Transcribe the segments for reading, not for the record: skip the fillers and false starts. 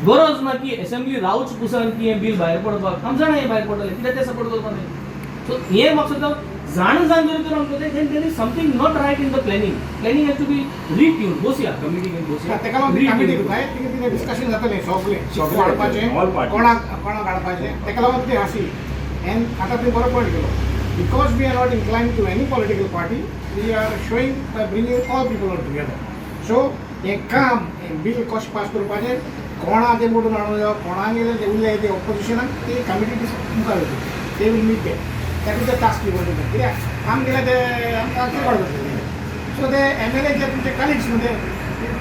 गरज ना की असेंब्ली रावच पुसन की हे बिल भायर पडपाक आमी जाणा हे भायर पडटले कित्याक ते सपोर्ट करपाक नाही सो हे म्हाका सांगता जाण जर तर आमकां then there is something not right in the planning has to be retune बसया कमिटी घेवन बसया तेका लागून कमिटी काय कितें डिस्कशन जातलें सगळें वाडपाचें कोणाक हाडपाचें तेका लागून ते आशी एंड आतां तुवें बरो पॉयंट केलो because we are not incline to any political party we are showing by bringing all people together so हें काम हें बिल कशें पास करपाचें कोणा ते मोडून हाडून जावं कोणाक येयलें ते उरले ते ऑपोजिशनाक ते कमिटी मुखार वयतली ते वील मीट तेका ते टास्क दिवं कित्याक काम केल्यार ते आमकां कितें कळटा सो ते MLA जे तुमचे कलिग्स मध्ये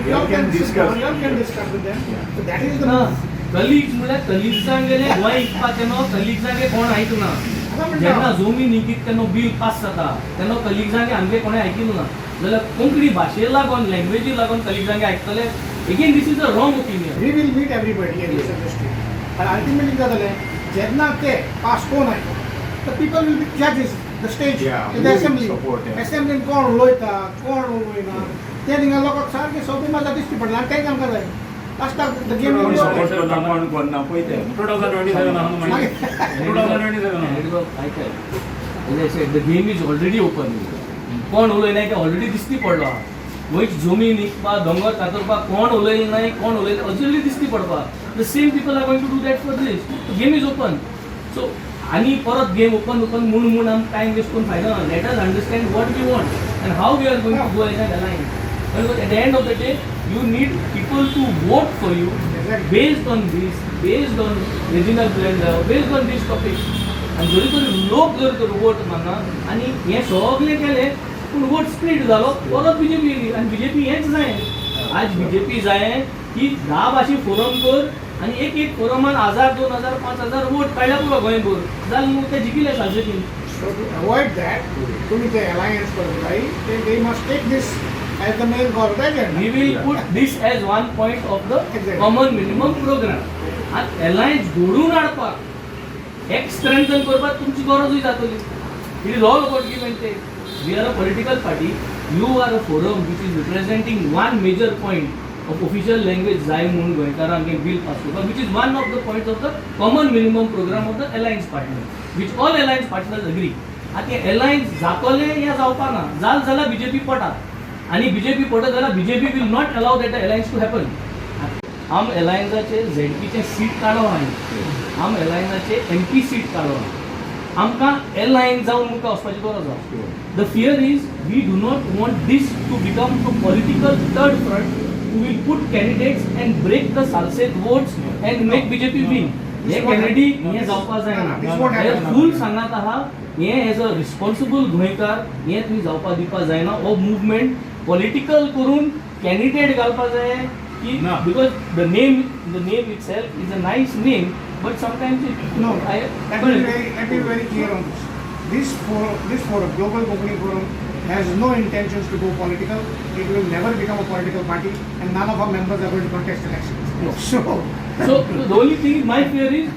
you all can discuss with them so that is the colleagues म्हळ्यार कलिग्सांक गेले गोंय इकपाक तेन्ना कलिग्सांगे कोण आयकना जेन्ना जोमी निकीत तेन्ना बिल पास जाता तेन्ना कलिग्सांगे आमगे कोणें आयकिल्लो ना जाल्यार कोंकणी भाशेक लागून लँग्वेजीक लागून कलिग्सांगे आयकतले again this is a wrong opinion we will meet everybody in this industry but ultimately जातलें जेन्ना ते पास कोण आयकता the people will be judges the stage in the assembly कोण उलयता कोण उलयना ते थिंगा लोकांक सारकें सगळी मजा दिसची पडना आनी तेंच आमकां जाय लास्टाक the game the game is already open कोण उलयनाय ते ऑलरेडी दिसती पडलो गोंयची जमीन इकपा दोंगर कातरपाक कोण उलयनाय कोण उलयता ऑलरेडी दिसती पडपाक the same people are going to do that for this game is open so आनी परत गेम ओपन म्हूण आमकां टायम वेस्ट करून फायदो ना let us understand what we want and how we are going to go as an alliance because at the end of the day you need people to vote for you based on regional plan based on these topics and जरी तरी लोक जर तर vote मागना आनी हे सगळे केले पूण vote split जालो परत बीजेपी येयली आनी बीजेपी हेच जाय आज बीजेपी जाय की 10 भाशे फोरम कर आनी एक फोरमान 1000 2000 5000 वोट काडल्या पुरो गोंयभर जालें न्हू ते जिखिले सारकें so to avoid that तुमी ते alliance करताय they must take this as the main goal agenda. We will put this as one point of the common minimum program. And alliance जोडून हाडपाक एक strengthen करपाक तुमची गरजूय जातली. It is all about give and take. We are a political party. You are a forum which is representing one major point of official language जाय म्हणून गोंयकारांक bill pass करपाक, which is one of the points of the common minimum program of the alliance partners, which all alliance partners agree. आता alliance जातले या जावपा ना, जाल्यार BJP पडटा. आणि बीजेपी पडत जाल्यार BJP will not allow that alliance to happen आम अलायन्साचे झेडपीचे सीट काडो आम अलायन्साचे MP सीट काडो आमकां अलायन्स जावन मुखार वचपाची गरज आसा the fear is we do not want this to become a political third front who will put candidates and break the Salcete votes and make BJP win हे कॅन्डिडी हे जावपाक जायना फूल सांगात आहा हे एज अ रिस्पॉन्सिबल गोंयकार हे तुमी जावपाक दिवपाक जायना हो मुवमेंट पॉलिटिकल करून कॅन्डिडेट घालपाक जाय की because the name itself is a nice name but sometimes no let me be very clear on this forum global company forum has no intentions to go political. It will never become a political party and none of our members are going to contest elections. So the only thing my fear is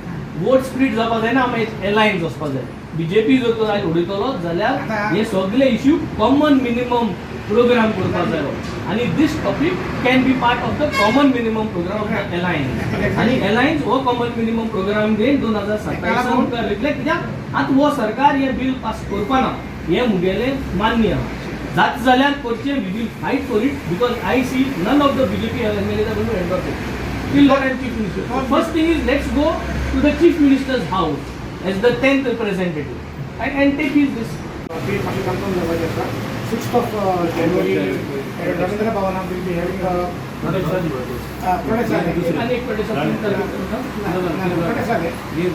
vote split जावपाक जायना आमी alliance वचपाक जाय BJP जर तर आयज उडयतलो जाल्यार हे सगळे इश्यू कॉमन मिनिमम प्रोग्राम करपाक जायो आनी this topic can be part of the common minimum programme of the alliance आनी अलायन्स हो कॉमन मिनिमम प्रोग्राम घेवन 2027 मुखार वयतले कित्याक आतां हो सरकार हे बिल पास करपाना हे मुगेले मान्य जात जाल्यार करचें we will fight for it because I see none of the BJP MLAs are going to endorse it. Till not at chief minister. First thing is let's go to the chief minister's house as the 10th representative and take his this. 6th of January, Ravindra Bhavan will be having a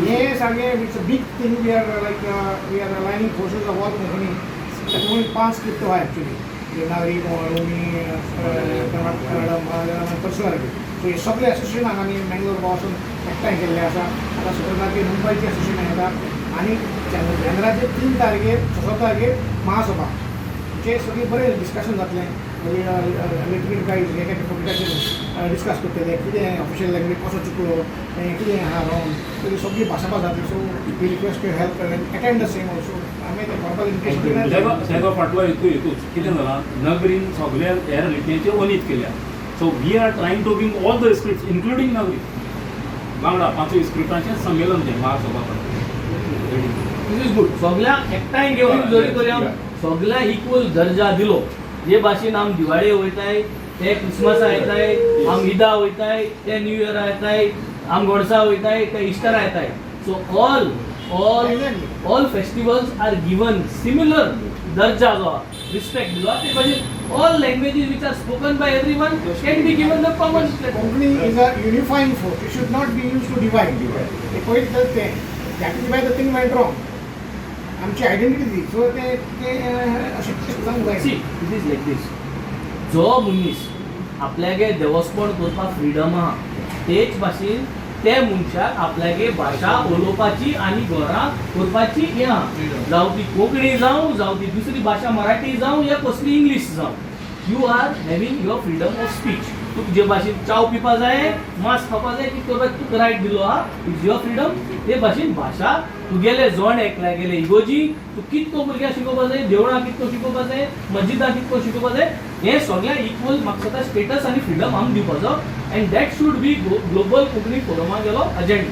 Yes, again, it's a big thing. We are aligning forces of all companies. That only 5 script actually. Nagari, Rumi, Kannada, Persuarity. So हे सगळे association हांगा आमी मँगलोर पासून एकठांय केल्ले आसा आतां supermarket मुंबयचे association येता आनी जानेवारीचे 3 तारखेर 6 तारखेर महासभा जे सगळे बरें डिस्कशन जातलें लिटल गायज हे टॉपिकाचेर डिस्कस करतले कितें ऑफिशियल लँग्वेज कसो चिकलो कितें आहा रॉंग सो सगळी भाशा जातली so we request to help attend the same also आमी फॉर्मल इन्विटेशन तेका फाटलो हेतूच कितें जालां नगरीन सगळ्या ह्या रिलीजनाचे वनीत केल्या. So we are trying to bring all the scripts, including Nagari. वांगडा 5 स्क्रिप्टांचें संमेलन तें महासभा दिस इज गुड. सगळ्यांक एकठांय घेवन जरी तरी आम सगळ्यांक इक्वल दर्जा दिलो. जे भाशेन आम दिवाळे वयताय, ते क्रिसमसा येताय, आम ईदा वयताय, ते न्यू इयरा येताय, आम गोडसा वयताय, ते इस्टरा येताय. सो all festivals are given similar darja jo respect दिलो. ते भाशेन all languages which are spoken by everyone can be given the common platform. Konkani is a unifying force. It should not be used to divide. ते पयलीं तर ते that is why the thing went wrong. आमची identity ती. सो ते अशें सांगूंक जाय. See, it is like this. जो मनीस आपल्यागे देवस्पण करपाक फ्रीडम आहा, तेच भाशेन ते मनशाक आपल्यागे भाशा उलोवपाची आनी घरां करपाची हें आहा. जावं ती कोंकणी जावं, जावं ती दुसरी भाशा मराठी जावं या कसली इंग्लीश जावं. You are having your freedom of speech. तुका जे भाशेन चाव पिवपा जाय, मांस खावपा जाय, कितें करपाक तुका रायट दिलो आहा. It's your freedom. ते भाशेन भाशा तुगेले जोण एकल्या गेले इगोजी, तूं कितको भुरग्यांक शिकोवपा जाय, देवळां कितको शिकोवपा जाय, मस्जिदां कितको शिकोवपा जाय, हे सगळ्यांक इक्वल म्हाका दिसता स्टेटस आनी फ्रीडम आमकां दिवपाचो. And that should be global Konkani फोरमागेलो अजेंडा.